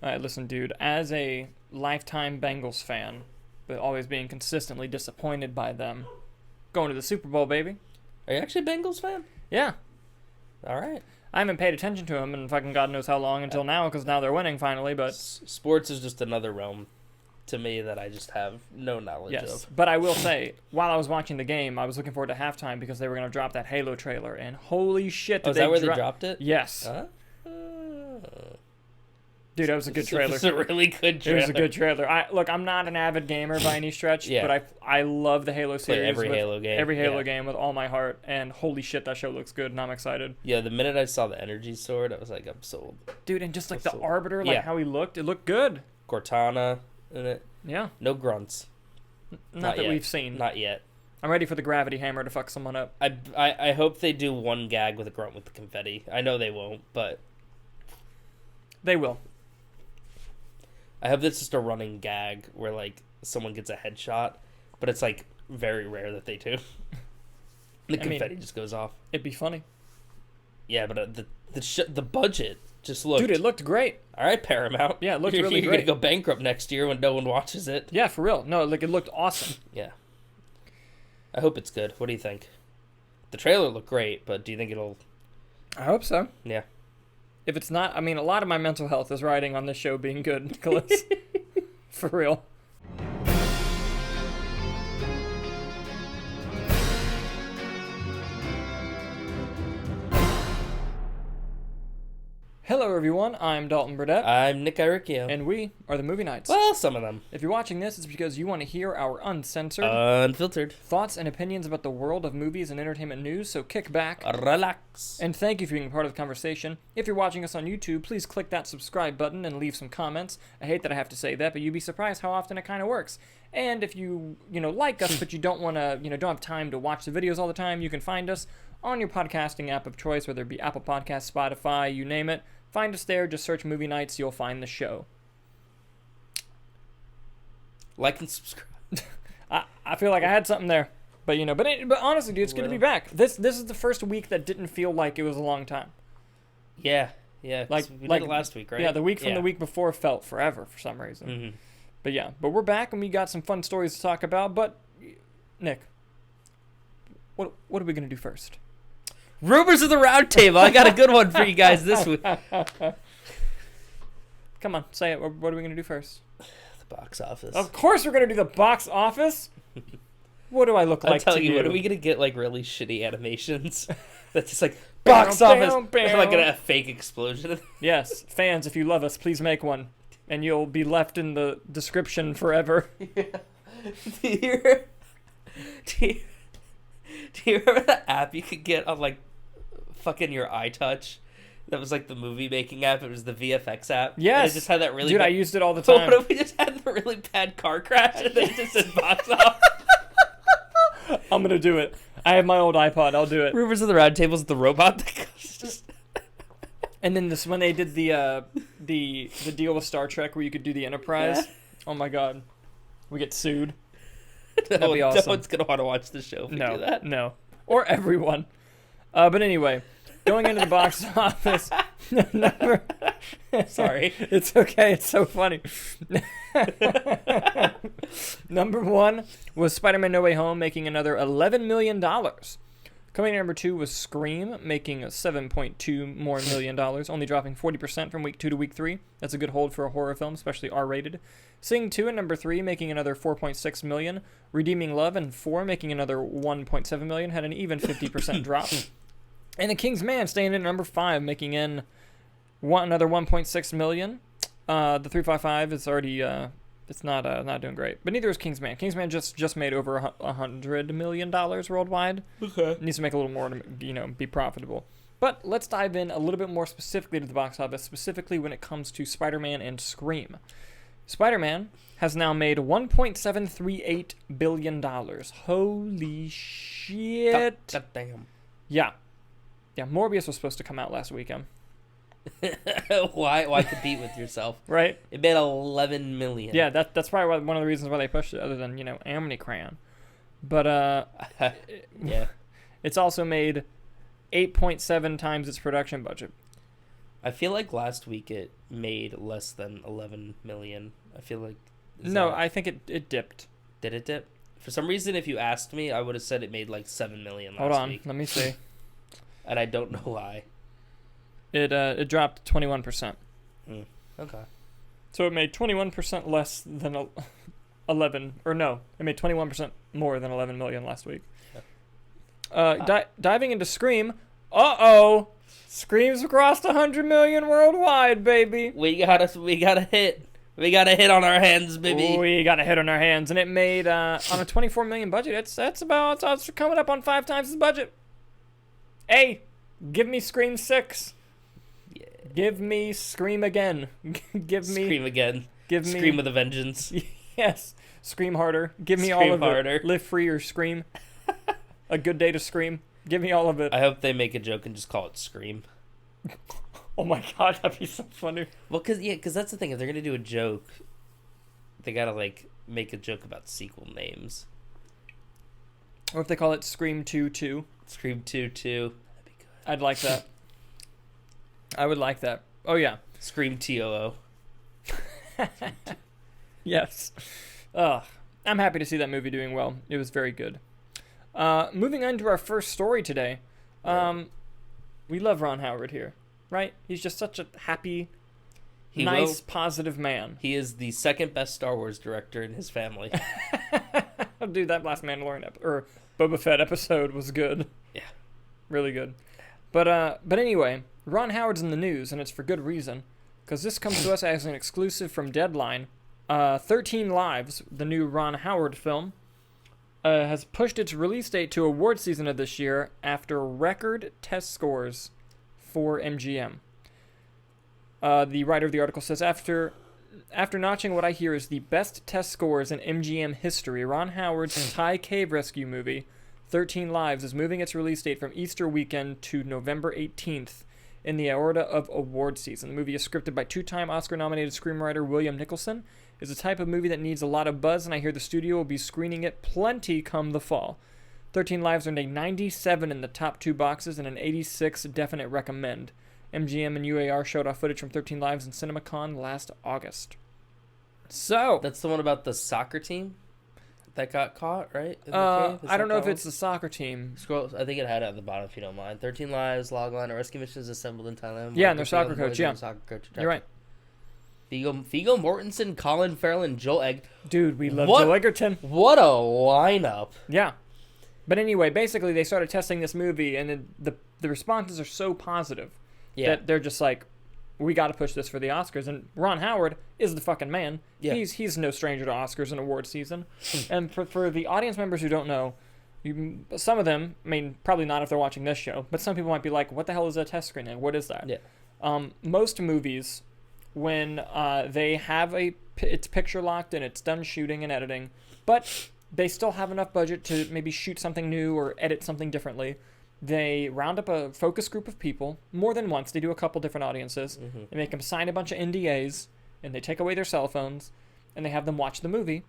All right, listen, dude. As a lifetime Bengals fan, but always being consistently disappointed by them, going to the Super Bowl, baby. Are you actually a Bengals fan? Yeah. All right. I haven't paid attention to them in fucking God knows how long until now, because now they're winning finally, but... Sports is just another realm to me that I just have no knowledge of. But I will say, while I was watching the game, I was looking forward to halftime because they were going to drop that Halo trailer, and holy shit, is that where they dropped it? Yes. Dude, that was a good trailer. It was a really good trailer. It was a good trailer. Look, I'm not an avid gamer by any stretch, but I love the Halo series. Every Halo game. Every Halo game with all my heart, and holy shit, that show looks good, and I'm excited. Yeah, the minute I saw the energy sword, I was like, I'm sold. Dude, and just like the Arbiter, like how he looked, it looked good. Cortana in it. Yeah. No grunts. Not that we've seen. Not yet. I'm ready for the gravity hammer to fuck someone up. I hope they do one gag with a grunt with the confetti. I know they won't, but... They will. I hope that's just a running gag where, like, someone gets a headshot, but it's, like, very rare that they do. The confetti just goes off. It'd be funny. Yeah, but the budget just looked... Dude, it looked great. All right, Paramount. Yeah, it looked really great. You're going to go bankrupt next year when no one watches it. Yeah, for real. No, like, it looked awesome. Yeah. I hope it's good. What do you think? The trailer looked great, but do you think it'll... I hope so. Yeah. If it's not, I mean, a lot of my mental health is riding on this show being good, Nicholas. For real. Hello, everyone. I'm Dalton Burdett. I'm Nick Iricchio. And we are the Movie Knights. Well, some of them. If you're watching this, it's because you want to hear our uncensored, unfiltered thoughts and opinions about the world of movies and entertainment news, so kick back. Relax. And thank you for being part of the conversation. If you're watching us on YouTube, please click that subscribe button and leave some comments. I hate that I have to say that, but you'd be surprised how often it kind of works. And if you like us, but you don't want to, don't have time to watch the videos all the time, you can find us on your podcasting app of choice, whether it be Apple Podcasts, Spotify, you name it. Find us there. Just search Movie Nights. You'll find the show. Like and subscribe. I feel like I had something there, but but honestly, dude, it's good to be back. This is the first week that didn't feel like it was a long time. Yeah. Like we did it last week, right? Yeah, the week from the week before felt forever for some reason. Mm-hmm. But we're back and we got some fun stories to talk about. But Nick, what are we gonna do first? Rumors of the Roundtable. I got a good one for you guys this week. Come on, say it. What are we going to do first? The box office. Of course we're going to do the box office. What do I look like to you? What are we going to get, like, really shitty animations? That's just like, box office. Like a fake explosion. Yes. Fans, if you love us, please make one. And you'll be left in the description forever. Yeah. Do you remember that app you could get on, like, fucking your iTouch? That was, like, the movie-making app. It was the VFX app. Yes. And it just had that really Dude, I used it all the time. What if we just had the really bad car crash and then just said box office? I'm going to do it. I have my old iPod. I'll do it. Rumors of the Roundtable's the robot that goes just... And then when they did the deal with Star Trek where you could do the Enterprise. Yeah. Oh, my God. We get sued. That'd be awesome. No one's going to want to watch the show if we do that. No. Or everyone. But anyway, going into the box office. Sorry. It's okay. It's so funny. Number 1 was Spider-Man No Way Home, making another $11 million. Coming in number 2 was Scream, making $7.2 more million, only dropping 40% from week 2 to week 3. That's a good hold for a horror film, especially R-rated. Sing 2 in number 3, making another $4.6 million. Redeeming Love in 4, making another $1.7 million, had an even 50% drop. And The King's Man staying in at number 5, making in another $1.6 million. The 355 is already it's not doing great, but neither is King's Man. King's Man just made over $100 million worldwide. Okay, it needs to make a little more to be profitable. But let's dive in a little bit more specifically to the box office, specifically when it comes to Spider-Man and Scream. Spider-Man has now made $1.738 billion. Holy shit. God damn. Yeah. Yeah, Morbius was supposed to come out last weekend. Why compete with yourself? Right? It made $11 million. Yeah, that's probably one of the reasons why they pushed it, other than, Omnicran. But, yeah. It's also made 8.7 times its production budget. I feel like last week it made less than 11 million. I feel like... I think it dipped. Did it dip? For some reason, if you asked me, I would have said it made like 7 million last week. Hold on, let me see. And I don't know why. It dropped 21%. Okay. So it made 21% less than 11, or no, it made 21% more than 11 million last week. Yeah. Diving into Scream, Scream's crossed 100 million worldwide, baby. We got a hit. We got a hit on our hands, baby. We got a hit on our hands, and it made on a 24 million budget. It's coming up on 5 times the budget. Hey, give me Scream 6. Yeah. Give me Scream again. Scream again. Give me Scream with a vengeance. Yes, Scream harder. Give me Scream all of harder. it. Live Free or Scream. A Good Day to Scream. Give me all of it. I hope they make a joke and just call it Scream. Oh my god, that'd be so funny. Well, because that's the thing. If they're gonna do a joke, they gotta make a joke about sequel names. Or if they call it Scream 2-2. Scream 2-2. That'd be good. I'd like that. I would like that. Oh yeah. Scream TOO. Yes. I'm happy to see that movie doing well. It was very good. Moving on to our first story today. We love Ron Howard here, right? He's just such a happy, positive man. He is the second best Star Wars director in his family. Dude, that last Mandalorian or Boba Fett episode was good. Yeah. Really good. But anyway, Ron Howard's in the news, and it's for good reason, because this comes to us as an exclusive from Deadline. 13 Lives, the new Ron Howard film, has pushed its release date to award season of this year after record test scores for MGM. The writer of the article says, after notching what I hear is the best test scores in MGM history, Ron Howard's Thai cave rescue movie, 13 Lives, is moving its release date from Easter weekend to November 18th in the aorta of award season. The movie is scripted by two-time Oscar-nominated screenwriter William Nicholson. It's a type of movie that needs a lot of buzz, and I hear the studio will be screening it plenty come the fall. 13 Lives earned a 97 in the top 2 boxes and an 86 definite recommend. MGM and UAR showed off footage from 13 Lives in CinemaCon last August. So that's the one about the soccer team that got caught, right? I don't know if it's the soccer team. Scroll. I think it had it at the bottom if you don't mind. 13 Lives, logline, rescue missions assembled in Thailand. Yeah, and their soccer coach. Yeah, you're right. Viggo Mortensen, Colin Farrell, and Joel Egg. Dude, we love Joel Egerton. What a lineup. Yeah. But anyway, basically they started testing this movie, and the responses are so positive that they're just like, we got to push this for the Oscars. And Ron Howard is the fucking man. Yeah. He's no stranger to Oscars and award season. And for the audience members who don't know, some of them, I mean, probably not if they're watching this show, but some people might be like, what the hell is a test screening? What is that? Yeah. Most movies, when they have it's picture locked and it's done shooting and editing, but they still have enough budget to maybe shoot something new or edit something differently, they round up a focus group of people more than once. They do a couple different audiences. Mm-hmm. They make them sign a bunch of NDAs, and they take away their cell phones, and they have them watch the movie,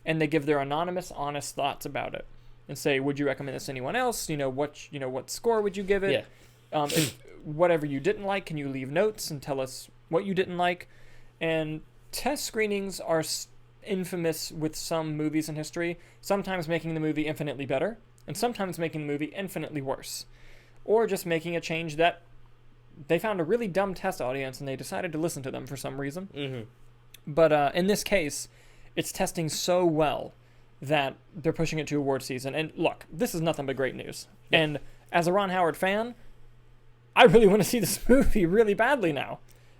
and they give their anonymous, honest thoughts about it, and say, would you recommend this to anyone else? What score would you give it? Yeah. Whatever you didn't like, can you leave notes and tell us what you didn't like? And test screenings are infamous with some movies in history, sometimes making the movie infinitely better, and sometimes making the movie infinitely worse. Or just making a change that they found a really dumb test audience and they decided to listen to them for some reason. Mm-hmm. But in this case, it's testing so well that they're pushing it to award season. And look, this is nothing but great news. Yeah. And as a Ron Howard fan, I really want to see this movie really badly now.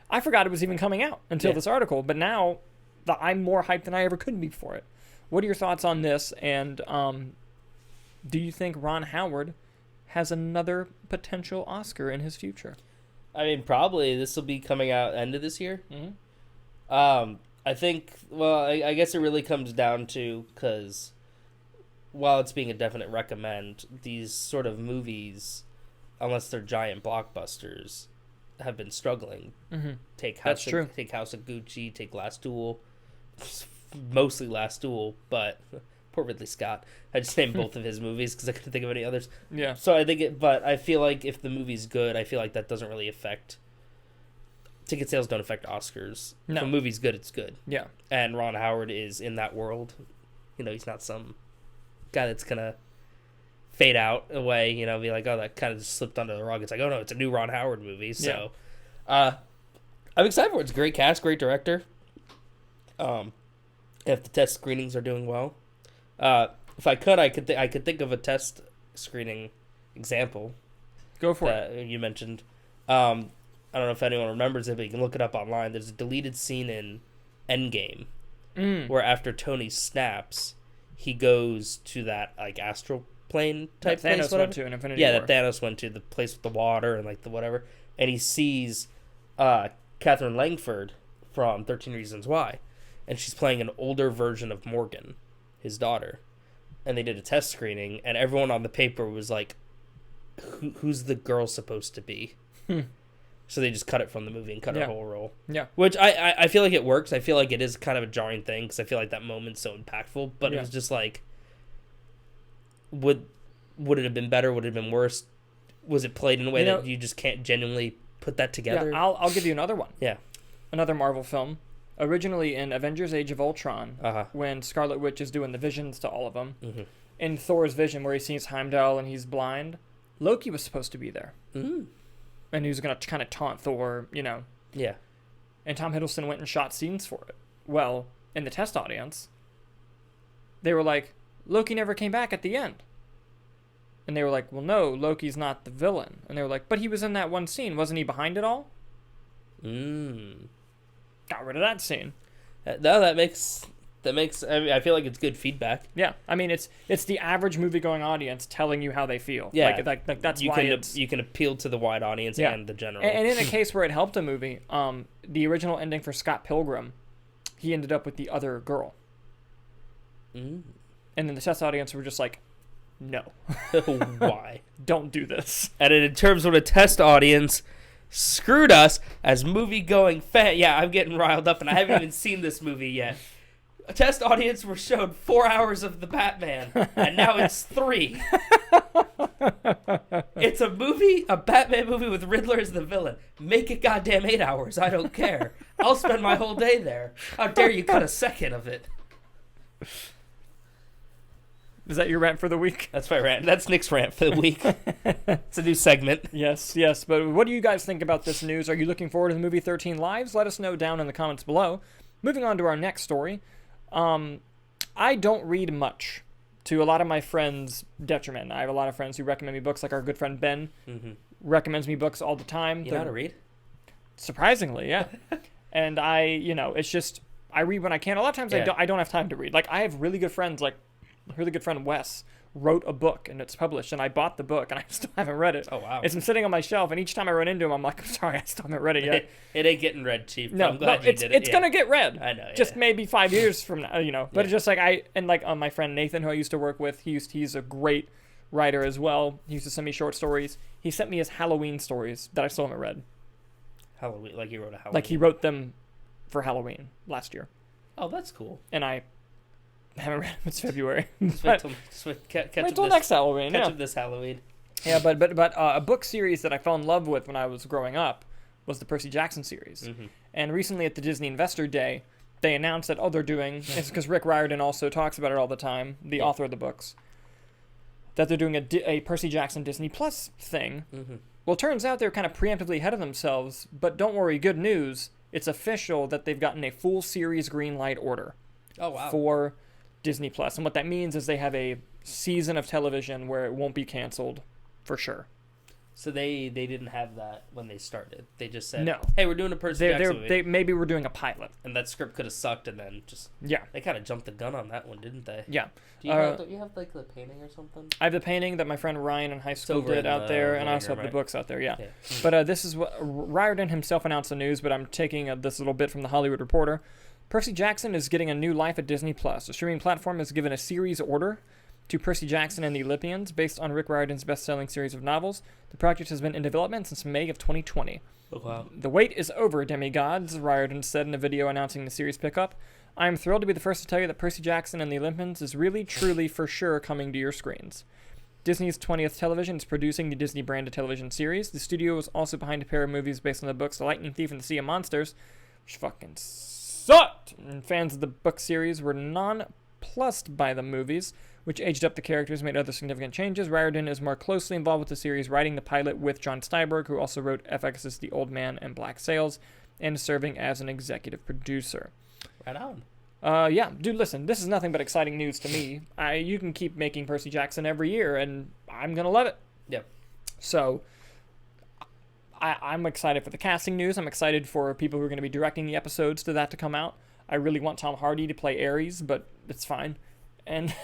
I forgot it was even coming out until this article, but now I'm more hyped than I ever could be for it. What are your thoughts on this? And do you think Ron Howard has another potential Oscar in his future? I mean, probably. This will be coming out end of this year. Mm-hmm. I think, I guess it really comes down to, because while it's being a definite recommend, these sort of movies, unless they're giant blockbusters, have been struggling. Mm-hmm. Take House of Gucci, take Last Duel, mostly Last Duel, but poor Ridley Scott. I just named both of his movies because I couldn't think of any others. Yeah. So I think but I feel like if the movie's good, I feel like that doesn't really affect ticket sales don't affect Oscars. No. If a movie's good, it's good. Yeah. And Ron Howard is in that world. He's not some guy that's going to fade out away, be like, oh, that kind of just slipped under the rug. It's like, oh, no, it's a new Ron Howard movie. So I'm excited for it. It's a great cast, great director. If the test screenings are doing well. If I could, I could think of a test screening example. Go for it. You mentioned. I don't know if anyone remembers it, but you can look it up online. There's a deleted scene in Endgame where after Tony snaps, he goes to that like astral plane type that place. Thanos went to in Infinity Yeah, War. that Thanos went to, the place with the water and like the whatever, and he sees Catherine Langford from 13 Reasons Why, and she's playing an older version of Morgan, his daughter, and they did a test screening, and everyone on the paper was like, "Who's the girl supposed to be?" So they just cut it from the movie and cut her whole role. Yeah. Which I feel like it works. I feel like it is kind of a jarring thing because I feel like that moment's so impactful. But it was just like, would it have been better? Would it have been worse? Was it played in a way that you just can't genuinely put that together? Yeah, I'll give you another one. Yeah. Another Marvel film. Originally in Avengers Age of Ultron, when Scarlet Witch is doing the visions to all of them. Mm-hmm. In Thor's vision where he sees Heimdall and he's blind, Loki was supposed to be there. Mm. And he was going to kind of taunt Thor, Yeah. And Tom Hiddleston went and shot scenes for it. Well, in the test audience, they were like, Loki never came back at the end. And they were like, well, no, Loki's not the villain. And they were like, but he was in that one scene. Wasn't he behind it all? Got rid of that scene. No, that makes... I feel like it's good feedback. Yeah, I mean it's the average movie-going audience telling you how they feel. Yeah, like that's you why you can appeal to the wide audience and the general. And in a case where it helped a movie, the original ending for Scott Pilgrim, he ended up with the other girl. And then the test audience were just like, no, why? Don't do this. And in terms of a test audience, screwed us as movie-going fan. Yeah, I'm getting riled up, and I haven't even seen this movie yet. A test audience were shown 4 hours of the Batman, and now it's 3. It's a Batman movie with Riddler as the villain. Make it goddamn 8 hours. I don't care. I'll spend my whole day there. How dare you cut a second of it? Is that your rant for the week? That's my rant. That's Nick's rant for the week. It's a new segment. Yes. But what do you guys think about this news? Are you looking forward to the movie 13 Lives? Let us know down in the comments below. Moving on to our next story. I don't read much, to a lot of my friends' detriment. I have a lot of friends who recommend me books, like our good friend Ben recommends me books all the time. You know how to read? Surprisingly, yeah. And it's just, I read when I can. A lot of times I don't have time to read. Like, I have really good friends, like a really good friend Wes wrote a book and it's published, and I bought the book and I still haven't read it. Oh, wow. It's been sitting on my shelf, and each time I run into him, I'm like, I'm sorry, I still haven't read it yet. It ain't getting read cheap. No, I'm glad you did it. It's going to get read. I know. Just maybe 5 years from now, But it's just like my friend Nathan, who I used to work with, he's a great writer as well. He used to send me short stories. He sent me his Halloween stories that I still haven't read. Halloween, like he wrote a Halloween. Like he wrote them for Halloween last year. Oh, that's cool. And I haven't read them. It's February. Wait till next Halloween. Catch up this Halloween. Yeah, but a book series that I fell in love with when I was growing up was the Percy Jackson series. Mm-hmm. And recently at the Disney Investor Day, they announced that they're doing, it's because Rick Riordan also talks about it all the time, the author of the books, that they're doing a Percy Jackson Disney Plus thing. Mm-hmm. Well, it turns out they're kind of preemptively ahead of themselves, but don't worry, good news, it's official that they've gotten a full series green light order. Oh, wow. For Disney Plus. And what that means is they have a season of television where it won't be canceled for sure. So they didn't have that when they started. They just said, no. Hey, we're doing a Percy Jackson movie. Maybe we're doing a pilot. And that script could have sucked, and then just... Yeah. They kind of jumped the gun on that one, didn't they? Yeah. Don't you have, like, the painting or something? I have the painting that my friend Ryan in high school did out there, and I also have the books out there, yeah. But this is what... Riordan himself announced the news, but I'm taking this little bit from the Hollywood Reporter. Percy Jackson is getting a new life at Disney+. The streaming platform has given a series order to Percy Jackson and the Olympians based on Rick Riordan's best-selling series of novels. The project has been in development since May of 2020. Oh, wow. The wait is over, demigods, Riordan said in a video announcing the series pickup. I am thrilled to be the first to tell you that Percy Jackson and the Olympians is really, truly, for sure coming to your screens. Disney's 20th Television is producing the Disney-branded television series. The studio was also behind a pair of movies based on the books The Lightning Thief and The Sea of Monsters, which fucking sucked. And fans of the book series were nonplussed by the movies, which aged up the characters and made other significant changes. Riordan is more closely involved with the series, writing the pilot with John Steinberg, who also wrote FX's The Old Man and Black Sails, and serving as an executive producer. Right on. Yeah, dude, listen, this is nothing but exciting news to me. You can keep making Percy Jackson every year, and I'm going to love it. Yep. So, I'm excited for the casting news. I'm excited for people who are going to be directing the episodes to that to come out. I really want Tom Hardy to play Ares, but it's fine. And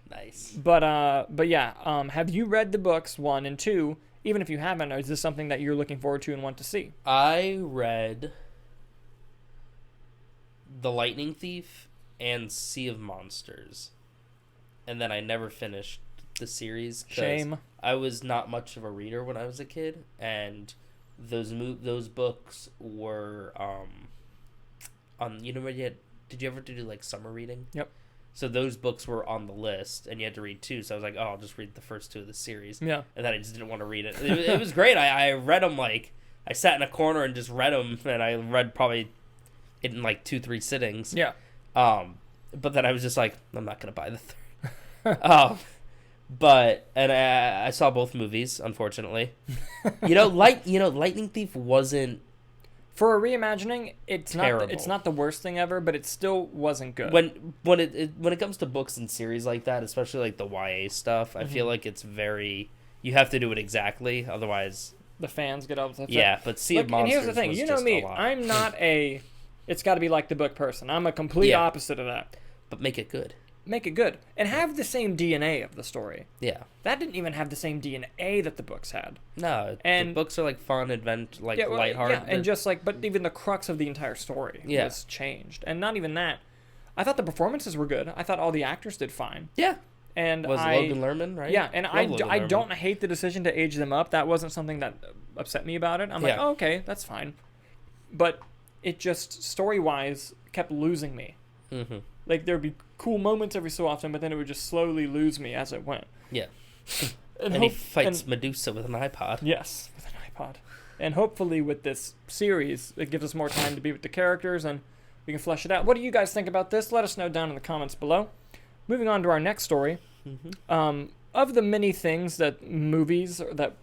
nice. But yeah, have you read the books 1 and 2? Even if you haven't, is this something that you're looking forward to and want to see? I read The Lightning Thief and Sea of Monsters, and then I never finished the series. Shame. I was not much of a reader when I was a kid, and those books were on. You know what? Did you ever do like summer reading? Yep. So those books were on the list, and you had to read 2. So I was like, oh, I'll just read the first 2 of the series. Yeah. And then I just didn't want to read it. It was great. I read them like I sat in a corner and just read them, and I read probably in like 2-3 sittings. Yeah. But then I was just like, I'm not gonna buy the third. But I saw both movies, unfortunately. Lightning Thief wasn't. For a reimagining, it's terrible. Not the worst thing ever, but it still wasn't good. When it comes to books and series like that, especially like the YA stuff, I feel like it's very. You have to do it exactly, otherwise the fans get upset. Yeah, but Sea of Monsters. And here's the thing, you know me, I'm not a. It's got to be like the book person. I'm a complete opposite of that. But make it good. Make it good. And have the same DNA of the story. Yeah. That didn't even have the same DNA that the books had. No, and the books are like fun, lighthearted. Yeah, and just like, but even the crux of the entire story was changed. And not even that. I thought the performances were good. I thought all the actors did fine. Yeah. And Logan Lerman, right? Yeah, and I don't hate the decision to age them up. That wasn't something that upset me about it. I'm like, oh, okay, that's fine. But it just, story-wise, kept losing me. Mm-hmm. Like, there'd be cool moments every so often, but then it would just slowly lose me as it went. Yeah. and he fights Medusa with an iPod. Yes, with an iPod. And hopefully with this series, it gives us more time to be with the characters, and we can flesh it out. What do you guys think about this? Let us know down in the comments below. Moving on to our next story. Mm-hmm. Of the many things that movies that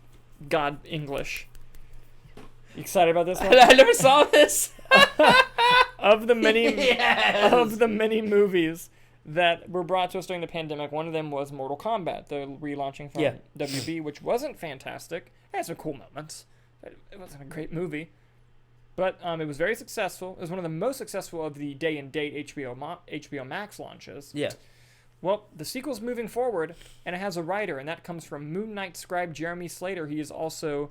God English. You excited about this one? I never saw this. Of the many movies that were brought to us during the pandemic, one of them was Mortal Kombat, the relaunching from WB, which wasn't fantastic. It had some cool moments. It wasn't a great movie. But it was very successful. It was one of the most successful of the day-and-date HBO Max launches. Yeah. Well, the sequel's moving forward, and it has a writer, and that comes from Moon Knight scribe Jeremy Slater. He is also,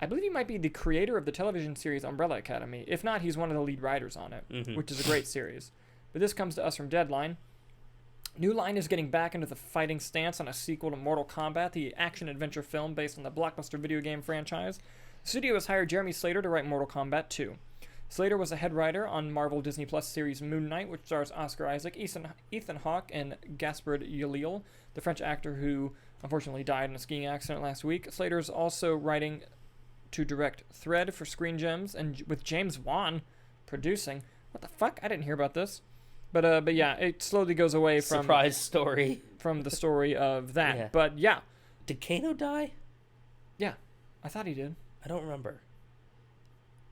I believe he might be the creator of the television series Umbrella Academy. If not, he's one of the lead writers on it, which is a great series. But this comes to us from Deadline. New Line is getting back into the fighting stance on a sequel to Mortal Kombat, the action-adventure film based on the blockbuster video game franchise. The studio has hired Jeremy Slater to write Mortal Kombat 2. Slater was a head writer on Marvel Disney Plus series Moon Knight, which stars Oscar Isaac, Ethan Hawke, and Gaspard Ulliel, the French actor who unfortunately died in a skiing accident last week. Slater is also writing to direct Thread for Screen Gems, and with James Wan producing. What the fuck? I didn't hear about this. But yeah, it slowly goes away from surprise story from the story of that. Yeah. But yeah, did Kano die? Yeah, I thought he did. I don't remember.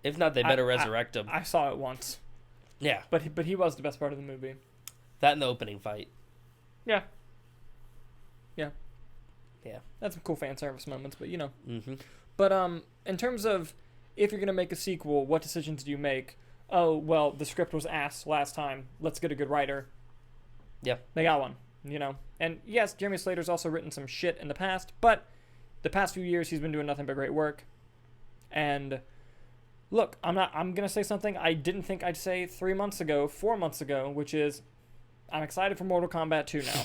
If not, they better resurrect him. I saw it once. Yeah, but he was the best part of the movie. That and the opening fight. Yeah. That's some cool fan service moments, but you know. Mm-hmm. But in terms of if you're gonna make a sequel, what decisions do you make? Oh well, the script was ass last time. Let's get a good writer. Yeah, they got one. You know, and yes, Jeremy Slater's also written some shit in the past, but the past few years he's been doing nothing but great work. And look, I'm gonna say something I didn't think I'd say 4 months ago, which is I'm excited for Mortal Kombat 2 now.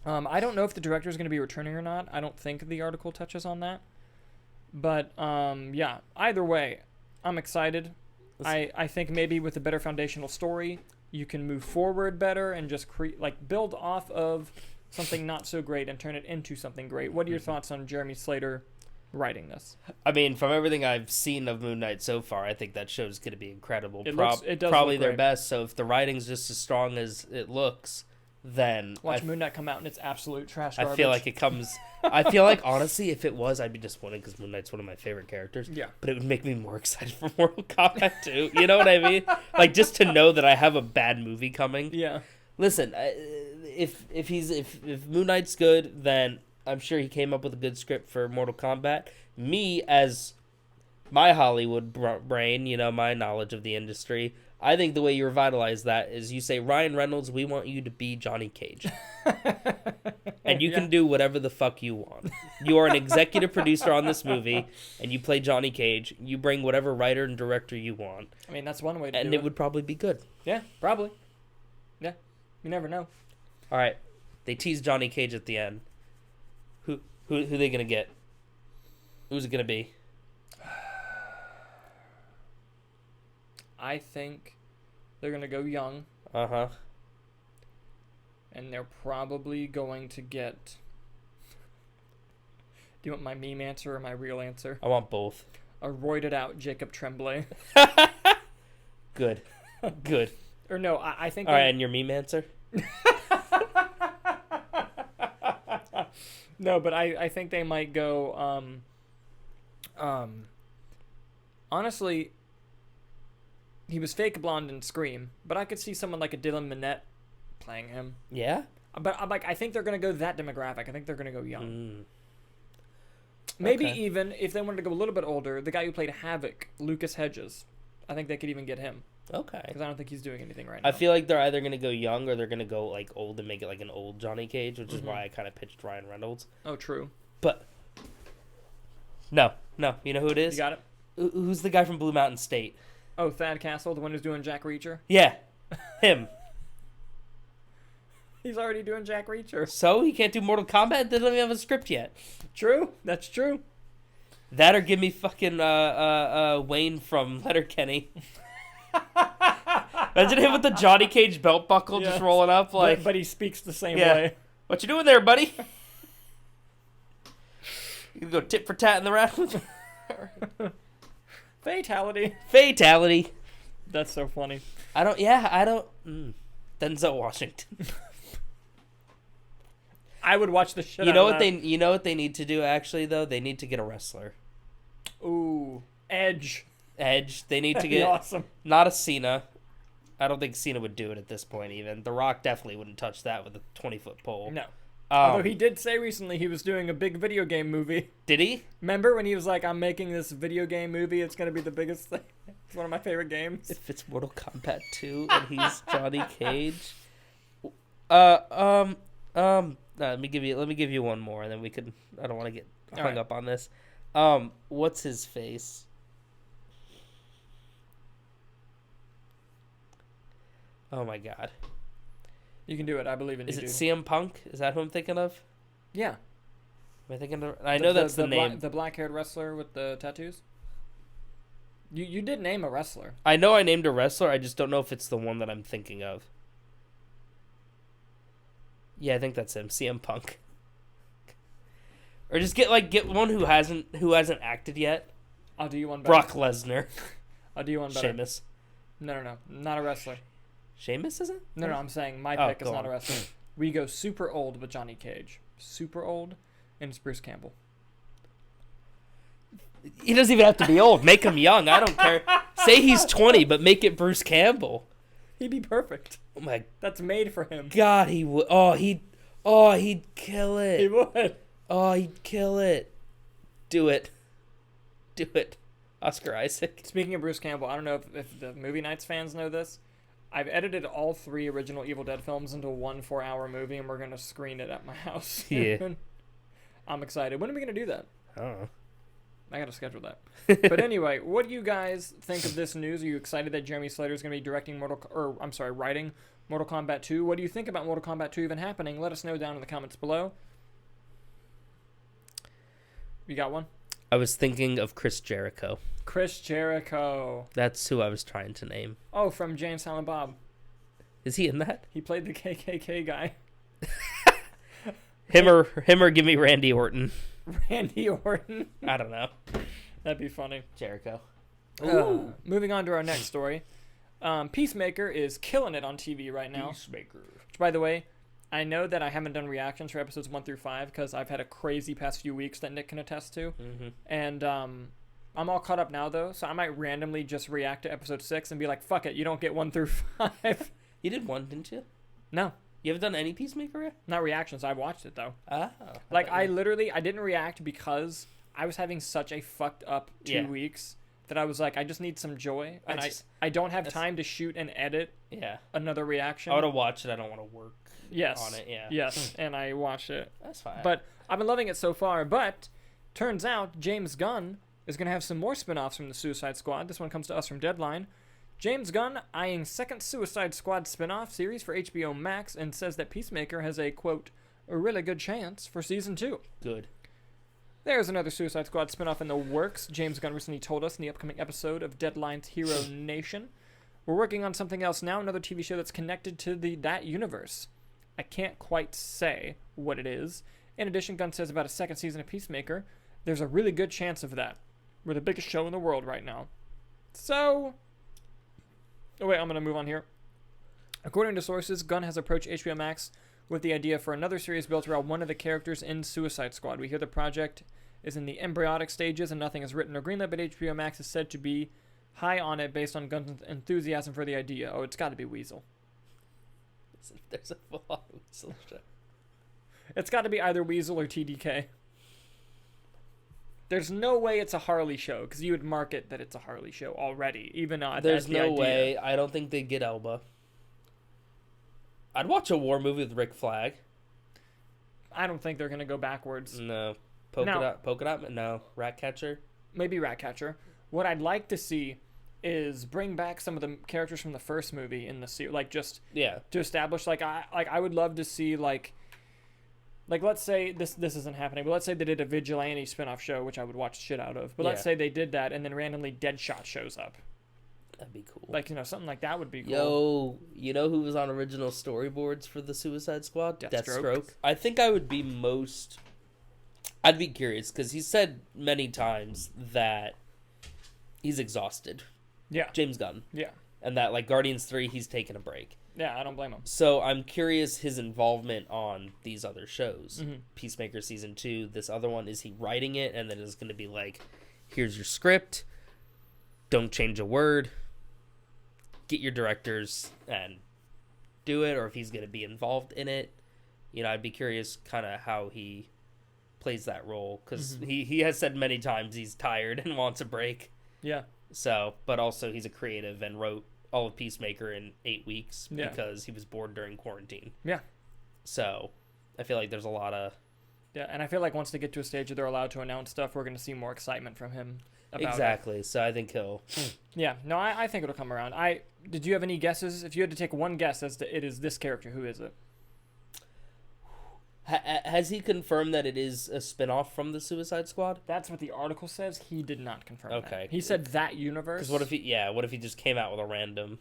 I don't know if the director is going to be returning or not. I don't think the article touches on that. But yeah, either way, I'm excited. I think maybe with a better foundational story, you can move forward better and just build off of something not so great and turn it into something great. What are your thoughts on Jeremy Slater writing this? I mean, from everything I've seen of Moon Knight so far, I think that show's going to be incredible. It does probably look their great. best. So if the writing's just as strong as it looks, then Watch Moon Knight come out and it's absolute trash garbage. I feel like it comes. I feel like honestly, if it was, I'd be disappointed because Moon Knight's one of my favorite characters. Yeah. But it would make me more excited for Mortal Kombat 2. You know what I mean? Like just to know that I have a bad movie coming. Yeah. Listen, if Moon Knight's good, then I'm sure he came up with a good script for Mortal Kombat. Me, as my Hollywood brain, you know, my knowledge of the industry, I think the way you revitalize that is you say, Ryan Reynolds, we want you to be Johnny Cage. And you can do whatever the fuck you want. You are an executive producer on this movie, and you play Johnny Cage. You bring whatever writer and director you want. I mean, that's one way to do it. And it would probably be good. Yeah, probably. Yeah, you never know. All right, they tease Johnny Cage at the end. Who they gonna get? Who's it gonna be? I think they're going to go young. Uh-huh. And they're probably going to get... Do you want my meme answer or my real answer? I want both. A roided out Jacob Tremblay. Good. Good. Or no, I think... All right, and your meme answer? No, but I think they might go... honestly... He was fake blonde in Scream, but I could see someone like a Dylan Minnette playing him. Yeah? But I think they're going to go that demographic. I think they're going to go young. Mm. Maybe Okay. even, if they wanted to go a little bit older, the guy who played Havoc, Lucas Hedges. I think they could even get him. Okay. Because I don't think he's doing anything right now. I feel like they're either going to go young or they're going to go like old and make it like an old Johnny Cage, which is why I kind of pitched Ryan Reynolds. Oh, true. But no. You know who it is? You got it? Who's the guy from Blue Mountain State? Oh, Thad Castle, the one who's doing Jack Reacher? Yeah. Him. He's already doing Jack Reacher. So he can't do Mortal Kombat? Doesn't even have a script yet. True. That's true. That or give me fucking Wayne from Letterkenny. Imagine him with the Johnny Cage belt buckle just rolling up like. But he speaks the same Yeah. way. What you doing there, buddy? You can go tit for tat in the round. Fatality. That's so funny. Denzel Washington. I would watch the shit You know out what of that. you know what they need to do actually though? They need to get a wrestler. Ooh. Edge. They need to That'd be get awesome. not a Cena. I don't think Cena would do it at this point even. The Rock definitely wouldn't touch that with a 20-foot pole. No. Although he did say recently he was doing a big video game movie. Did he? Remember when he was like, I'm making this video game movie, it's going to be the biggest thing. It's one of my favorite games. If it's Mortal Kombat 2 and he's Johnny Cage. Let me give you one more and then we can I don't want to get hung up on this. What's his face? Oh my god. You can do it. I believe in you, Is it dude. CM Punk? Is that who I'm thinking of? Yeah. Am I thinking of... I know that's the name. The black-haired wrestler with the tattoos? You did name a wrestler. I know I named a wrestler. I just don't know if it's the one that I'm thinking of. Yeah, I think that's him. CM Punk. Or just get one who hasn't acted yet. I'll do you one better. Brock Lesnar. I'll do you one better. Sheamus. No. Not a wrestler. Sheamus isn't? No, I'm saying my pick is not a wrestler. We go super old with Johnny Cage. Super old, and it's Bruce Campbell. He doesn't even have to be old. Make him young. I don't care. Say he's 20, but make it Bruce Campbell. He'd be perfect. Oh my That's made for him. God, he would. He'd kill it. He would. Oh, he'd kill it. Do it. Oscar Isaac. Speaking of Bruce Campbell, I don't know if the Movie Nights fans know this. I've edited all 3 original Evil Dead films into one 4-hour movie, and we're going to screen it at my house. Yeah. I'm excited. When are we going to do that? I don't know. I got to schedule that. But anyway, what do you guys think of this news? Are you excited that Jeremy Slater is going to be writing Mortal Kombat 2? What do you think about Mortal Kombat 2 even happening? Let us know down in the comments below. You got one? I was thinking of Chris Jericho. Chris Jericho. That's who I was trying to name. Oh, from Jay and Silent Bob. Is he in that? He played the KKK guy. Him or give me Randy Orton. Randy Orton. I don't know. That'd be funny. Jericho. Moving on to our next story. Peacemaker is killing it on TV right now. Peacemaker. Which, by the way, I know that I haven't done reactions for episodes 1 through 5 because I've had a crazy past few weeks that Nick can attest to. Mm-hmm. And I'm all caught up now, though, so I might randomly just react to episode 6 and be like, fuck it, you don't get 1 through 5. You did 1, didn't you? No. You haven't done any Peacemaker yet? Not reactions. I watched it, though. Oh. I didn't react because I was having such a fucked up 2 weeks that I was like, I just need some joy. And I don't have time to shoot and edit another reaction. I would have watched it. I don't want to work on it. Yeah. Yes, and I watched it. That's fine. But I've been loving it so far. But turns out James Gunn is going to have some more spinoffs from the Suicide Squad. This one comes to us from Deadline. James Gunn eyeing second Suicide Squad spinoff series for HBO Max and says that Peacemaker has a, quote, a really good chance for season 2. Good. There's another Suicide Squad spinoff in the works. James Gunn recently told us in the upcoming episode of Deadline's Hero Nation. We're working on something else now, another TV show that's connected to that universe. I can't quite say what it is. In addition, Gunn says about a second season of Peacemaker, there's a really good chance of that. We're the biggest show in the world right now. So... Oh, wait, I'm going to move on here. According to sources, Gunn has approached HBO Max with the idea for another series built around one of the characters in Suicide Squad. We hear the project is in the embryonic stages and nothing is written or greenlit, but HBO Max is said to be high on it based on Gunn's enthusiasm for the idea. Oh, it's got to be Weasel. There's a full-on Weasel show. It's got to be either Weasel or TDK. There's no way it's a Harley show, because you would market that it's a Harley show already, even there's the no idea. way. I don't think they'd get Elba. I'd watch a war movie with Rick Flag. I don't think they're going to go backwards. No. Polka Dot? No. Ratcatcher? Maybe Ratcatcher. What I'd like to see is bring back some of the characters from the first movie in the series, like just to establish, I would love to see like let's say this isn't happening, but let's say they did a Vigilante spinoff show, which I would watch the shit out of. But let's say they did that and then randomly Deadshot shows up. That'd be cool. Like, something like that would be cool. Yo, you know who was on original storyboards for the Suicide Squad? Deathstroke. I think I would be I'd be curious, because he said many times that he's exhausted. Yeah. James Gunn. Yeah. And that, like, Guardians 3, he's taking a break. Yeah, I don't blame him. So I'm curious his involvement on these other shows. Mm-hmm. Peacemaker Season 2, this other one, is he writing it? And then it's going to be like, here's your script. Don't change a word. Get your directors and do it. Or if he's going to be involved in it. I'd be curious kind of how he plays that role. Because he has said many times he's tired and wants a break. Yeah. So, but also he's a creative and wrote all of Peacemaker in 8 weeks because he was bored during quarantine. Yeah. So, I feel like there's a lot of... Yeah, and I feel like once they get to a stage where they're allowed to announce stuff, we're going to see more excitement from him about Exactly. So, I think he'll... Yeah. No, I think it'll come around. Did you have any guesses? If you had to take one guess as to it is this character, who is it? Has he confirmed that it is a spinoff from the Suicide Squad? That's what the article says. He did not confirm that. Okay. He said that universe. Because what if he just came out with a random...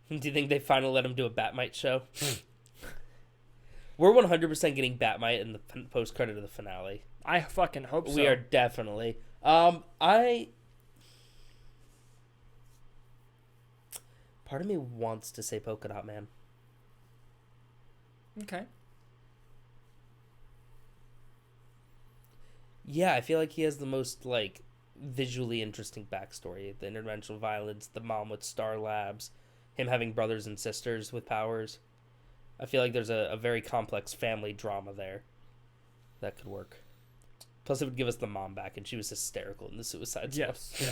Do you think they finally let him do a Batmite show? We're 100% getting Batmite in the post-credit of the finale. I fucking hope so. We are definitely. Part of me wants to say Polka Dot Man. Okay. Yeah, I feel like he has the most, like, visually interesting backstory. The interdimensional violence, the mom with Star Labs, him having brothers and sisters with powers. I feel like there's a very complex family drama there that could work. Plus, it would give us the mom back, and she was hysterical in the Suicide Squad. Yes.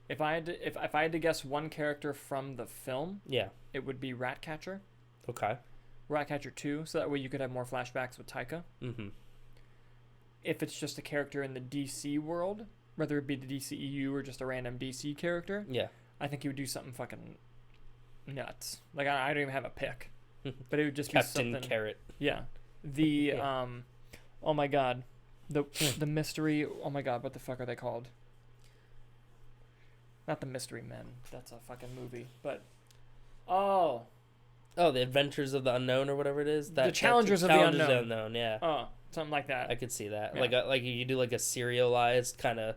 If I had to guess one character from the film, it would be Ratcatcher. Okay. Ratcatcher 2, so that way you could have more flashbacks with Taika. Mm-hmm. If it's just a character in the DC world, whether it be the DCEU or just a random DC character, I think he would do something fucking nuts. Like, I don't even have a pick. But it would just be something... Captain Carrot. Yeah. Oh my god. The mystery... Oh my god, what the fuck are they called? Not the Mystery Men. That's a fucking movie. But... Oh. Oh, the Adventures of the Unknown or whatever it is. The Challengers of the Unknown. Yeah. Oh, something like that. I could see that. Yeah. Like you do like a serialized kind of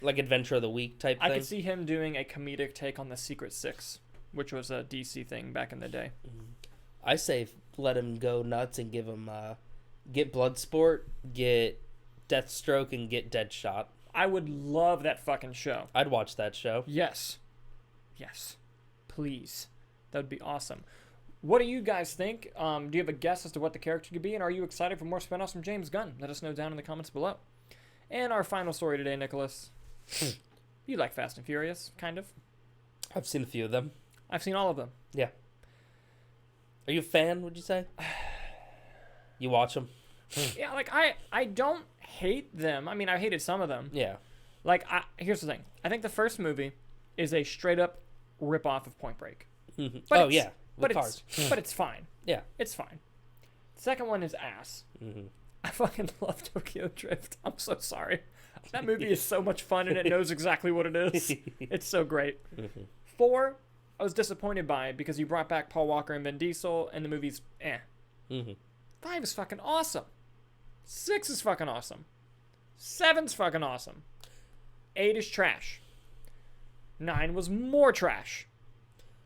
like Adventure of the Week type thing. I could see him doing a comedic take on the Secret Six, which was a DC thing back in the day. I say let him go nuts and give him get Bloodsport, get Deathstroke, and get Deadshot. I would love that fucking show. I'd watch that show. Yes. Please. That would be awesome. What do you guys think? Do you have a guess as to what the character could be? And are you excited for more spinoffs from James Gunn? Let us know down in the comments below. And our final story today, Nicholas. You like Fast and Furious, kind of. I've seen a few of them. I've seen all of them. Yeah. Are you a fan, would you say? You watch them? Yeah, like, I don't hate them. I mean, I hated some of them. Yeah. Like, here's the thing. I think the first movie is a straight-up rip-off of Point Break. But yeah. With cars. But it's fine. Yeah. It's fine. The second one is ass. I fucking love Tokyo Drift. I'm so sorry. That movie is so much fun, and it knows exactly what it is. It's so great. 4, I was disappointed by because you brought back Paul Walker and Vin Diesel, and the movie's eh. 5 is fucking awesome. 6 is fucking awesome. 7's fucking awesome. 8 is trash. 9 was more trash.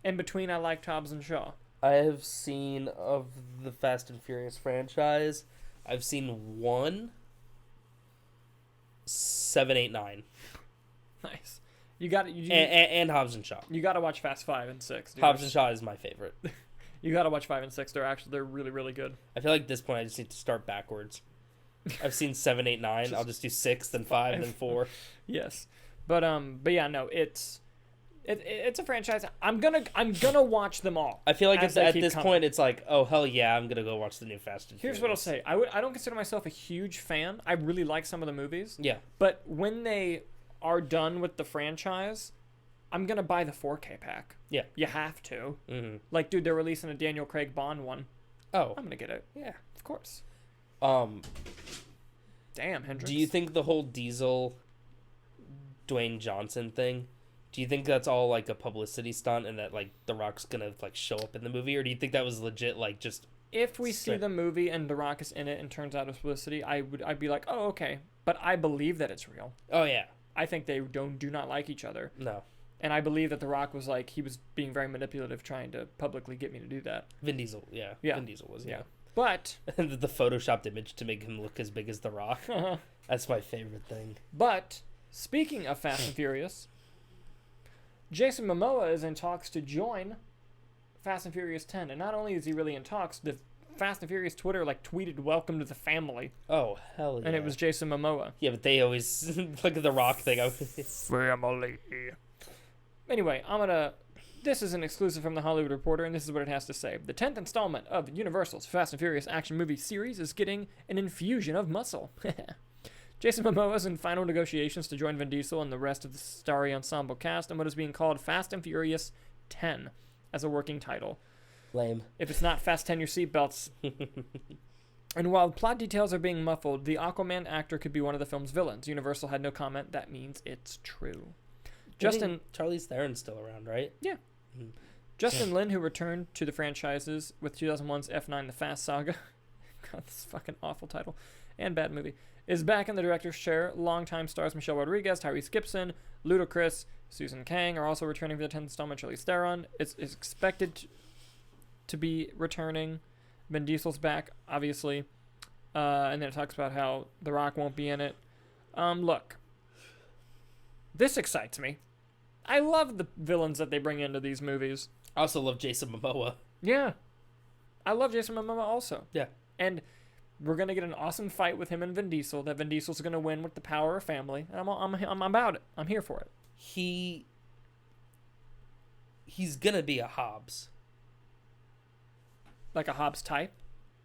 In between, I liked Hobbs and Shaw. I have seen of the Fast and Furious franchise, I've seen 1, 7, 8, 9. Nice. You got and Hobbs and Shaw. You got to watch Fast 5 and 6. Dude. Hobbs and Shaw is my favorite. You got to watch 5 and 6. They're really, really good. I feel like at this point I just need to start backwards. I've seen 7, 8, 9. I'll just do 6, then 5, then 4. Yes, but yeah, no, it's a franchise. I'm gonna watch them all. I feel like at this point it's like, oh hell yeah, I'm gonna go watch the new Fast and Furious. Here's what I'll say. I don't consider myself a huge fan. I really like some of the movies. Yeah. But when they are done with the franchise, I'm gonna buy the 4K pack. Yeah. You have to. Like, dude, they're releasing a Daniel Craig Bond one. Oh. I'm gonna get it. Yeah. Of course. Damn, Hendrix. Do you think the whole Diesel Dwayne Johnson thing, do you think that's all like a publicity stunt and that like The Rock's gonna like show up in the movie, or do you think that was legit like just if we see the movie and The Rock is in it and turns out it's publicity, I'd be like, oh okay. But I believe that it's real. Oh yeah. I think they do not like each other. No. And I believe that The Rock was like, he was being very manipulative trying to publicly get me to do that. Vin Diesel, yeah. Vin Diesel was, yeah. But the photoshopped image to make him look as big as The Rock. That's my favorite thing. But speaking of Fast and Furious, Jason Momoa is in talks to join Fast and Furious 10. And not only is he really in talks, the Fast and Furious Twitter like tweeted "Welcome to the family." Oh hell yeah! And it was Jason Momoa. Yeah, but they always look at The Rock thing. Family. Anyway, this is an exclusive from The Hollywood Reporter, and this is what it has to say. The 10th installment of Universal's Fast and Furious action movie series is getting an infusion of muscle. Jason Momoa is in final negotiations to join Vin Diesel and the rest of the starry ensemble cast in what is being called Fast and Furious 10 as a working title. Lame. If it's not Fast 10 your seatbelts. And while plot details are being muffled, the Aquaman actor could be one of the film's villains. Universal had no comment. That means it's true. Charlize Theron's still around, right? Yeah. Justin Lin, who returned to the franchises with 2001's F9 The Fast Saga, God, this fucking awful title, and bad movie, is back in the director's chair. Longtime stars Michelle Rodriguez, Tyrese Gibson, Ludacris, Susan Kang are also returning for the 10th installment. Charlize Theron is expected to be returning. Vin Diesel's back, obviously. And then it talks about how The Rock won't be in it. Look, this excites me. I love the villains that they bring into these movies. I also love Jason Momoa. Yeah. I love Jason Momoa also. Yeah. And we're going to get an awesome fight with him and Vin Diesel that Vin Diesel's going to win with the power of family. And I'm about it. I'm here for it. He's going to be a Hobbs. Like a Hobbs type?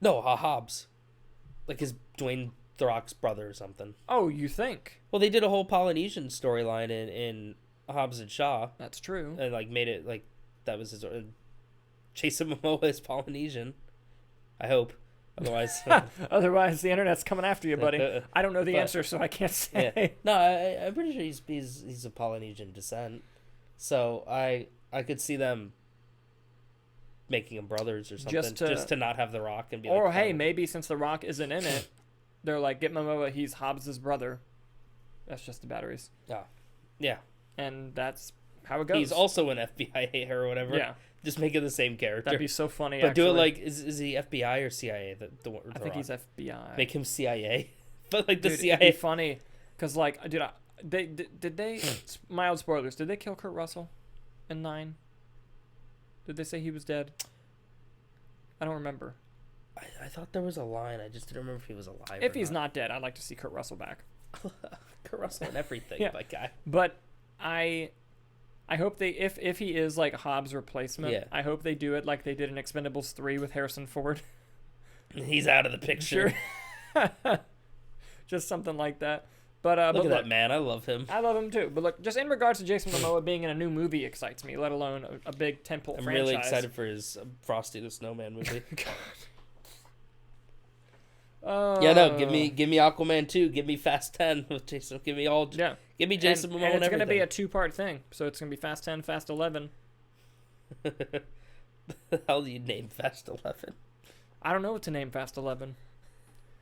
No, a Hobbs. Like his Dwayne The Rock's brother or something. Oh, you think? Well, they did a whole Polynesian storyline in Hobbs and Shaw. That's true. And like made it like that was his. Jason Momoa is Polynesian. I hope. Otherwise, otherwise the internet's coming after you, buddy. I don't know the answer, so I can't say. Yeah. No, I'm pretty sure he's of Polynesian descent. So I could see them making them brothers or something, Just to not have The Rock and be or like, hey, maybe since The Rock isn't in it, they're like, get Momoa, he's Hobbs' brother. That's just the batteries. Yeah. And that's how it goes. He's also an FBI or whatever. Yeah. Just make it the same character. That'd be so funny, but actually. do it like, is he FBI or CIA? I think he's FBI. Make him CIA. But like the Dude, CIA. it'd be funny. Because, like, dude, did they, mild spoilers, did they kill Kurt Russell in 9? Did they say he was dead? I don't remember. I thought there was a line. I just didn't remember if he was alive. If he's not dead, I'd like to see Kurt Russell back. Kurt Russell and everything, Yeah. my guy. But I hope they, if he is like Hobbs' replacement, Yeah. I hope they do it like they did in Expendables 3 with Harrison Ford. He's out of the picture. Just something like that. But Look at that man. I love him. I love him too. But look, just in regards to Jason Momoa being in a new movie excites me, let alone a big tentpole I'm franchise. really excited for his Frosty the Snowman movie. Yeah, no, give me Aquaman 2, give me Fast 10 with Jason, give me Jason Momoa and it's everything. going to be a 2-part thing, so it's going to be Fast 10, Fast 11. The hell do you name Fast 11? I don't know what to name Fast 11.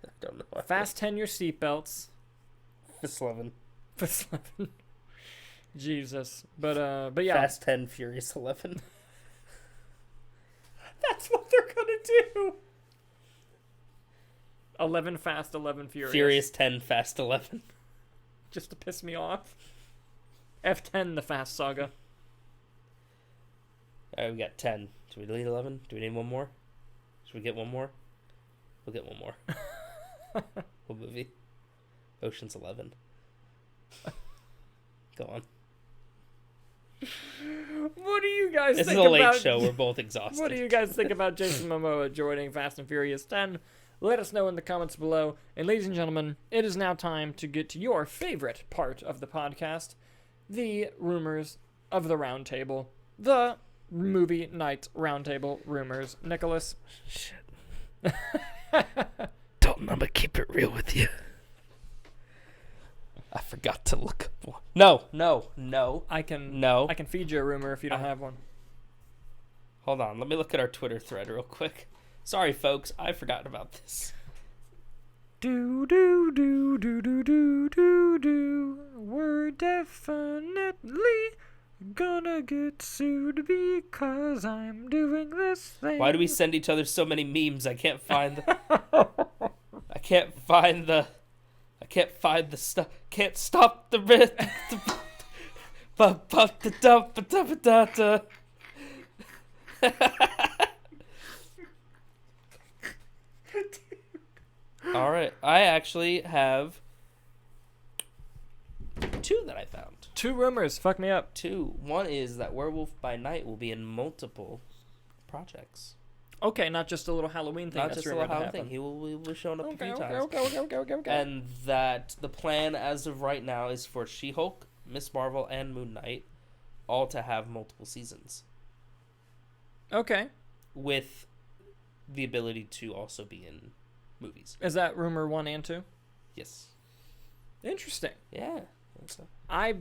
I don't know. Fast 10 your seatbelts. Fast 11. Fast 11. Jesus. But yeah. Fast 10, Furious 11. That's what they're going to do. 11 Fast, 11 Furious. Furious 10, Fast 11. Just to piss me off. F10, the Fast Saga. Alright, we got 10. Do we delete 11? Do we need one more? Should we get one more? We'll get one more. What movie? Ocean's 11. Go on. What do you guys This think is a late about... show. We're both exhausted. What do you guys think about Jason Momoa joining Fast and Furious 10? Let us know in the comments below. And ladies and gentlemen, it is now time to get to your favorite part of the podcast, the rumors of the roundtable, the Movie Knights Roundtable rumors. Nicholas? Shit. Dalton, I'm gonna keep it real with you. I forgot to look up one. No. I can feed you a rumor if you don't have one. Hold on, let me look at our Twitter thread real quick. Sorry, folks, I forgot about this. Do. We're definitely gonna get sued because I'm doing this thing. Why do we send each other so many memes? I can't find the. I can't find the stuff. Can't stop the rhythm. All right, I actually have 2 that I found. 2 rumors. Fuck me up. 2. One is that Werewolf by Night will be in multiple projects. Okay, not just a little Halloween thing. Not that's just a rumored little to Halloween happen. thing. He will be showing up a few times. Okay. And that the plan as of right now is for She-Hulk, Miss Marvel, and Moon Knight all to have multiple seasons. Okay. With the ability to also be in movies. Is that rumor 1 and 2? Yes. Interesting. Yeah. I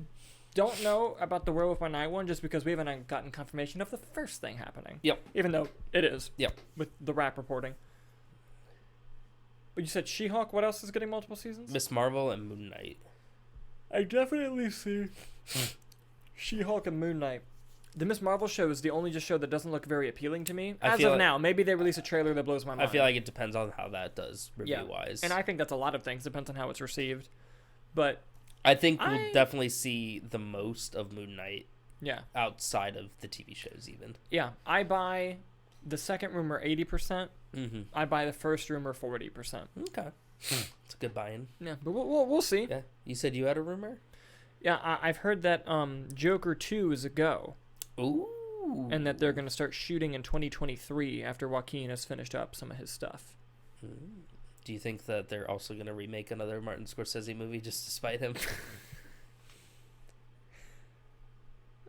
don't know about the Werewolf by Night one just because we haven't gotten confirmation of the first thing happening. Yep. Even though it is. Yep. With the rap reporting. But you said She-Hulk. What else is getting multiple seasons? Miss Marvel and Moon Knight. I definitely see She-Hulk and Moon Knight. The Miss Marvel show is the only just show that doesn't look very appealing to me. As of now, maybe they release a trailer that blows my mind. I feel like it depends on how that does review-wise. And I think that's a lot of things. Depends on how it's received. But I think we'll definitely see the most of Moon Knight. Yeah. Outside of the TV shows, even. Yeah, I buy the second rumor 80%. Mm-hmm. I buy the first rumor 40%. Okay, it's a good buy-in. Yeah, but we'll see. Yeah, you said you had a rumor. Yeah, I've heard that Joker 2 is a go. Ooh. And that they're going to start shooting in 2023 after Joaquin has finished up some of his stuff. Do you think that they're also going to remake another Martin Scorsese movie just to spite him?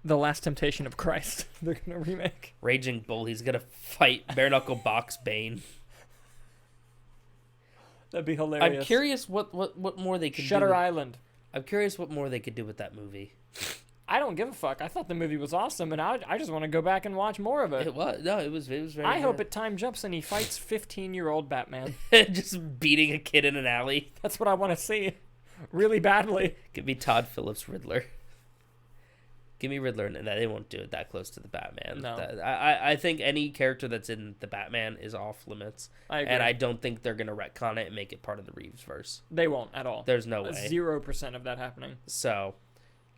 The Last Temptation of Christ. They're going to remake. Raging Bull. He's going to fight bare knuckle box Bane. That'd be hilarious. I'm curious what more they could do. Shutter Island. I'm curious what more they could do with that movie. I don't give a fuck. I thought the movie was awesome, and I just want to go back and watch more of it. It was very I hope it time jumps and he fights 15-year-old Batman. Just beating a kid in an alley. That's what I want to see. Really badly. Give me Todd Phillips Riddler. Give me Riddler, and they won't do it that close to the Batman. No. I think any character that's in the Batman is off limits. I agree. And I don't think they're going to retcon it and make it part of the Reeves verse. They won't at all. There's no way. 0% of that happening. So,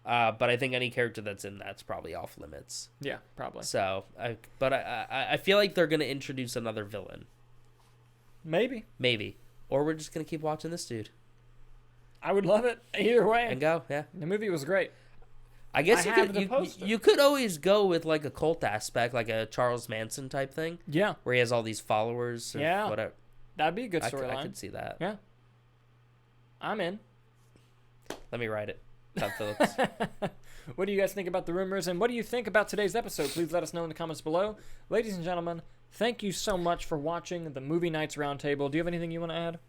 but I think any character that's in that's probably off limits. Yeah, probably. So, I feel like they're going to introduce another villain. Maybe. Or we're just going to keep watching this dude. I would love it either way. And go, yeah. The movie was great. I guess poster. you could always go with like a cult aspect, like a Charles Manson type thing. Yeah. Where he has all these followers. Or yeah. Whatever. That'd be a good storyline. I could see that. Yeah. I'm in. Let me write it. Todd Phillips. What do you guys think about the rumors, and what do you think about today's episode? Please let us know in the comments below. Ladies and gentlemen, thank you so much for watching the Movie Knights Roundtable. Do you have anything you want to add?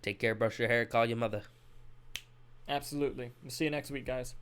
Take care, brush your hair, call your mother. Absolutely. We'll see you next week, guys.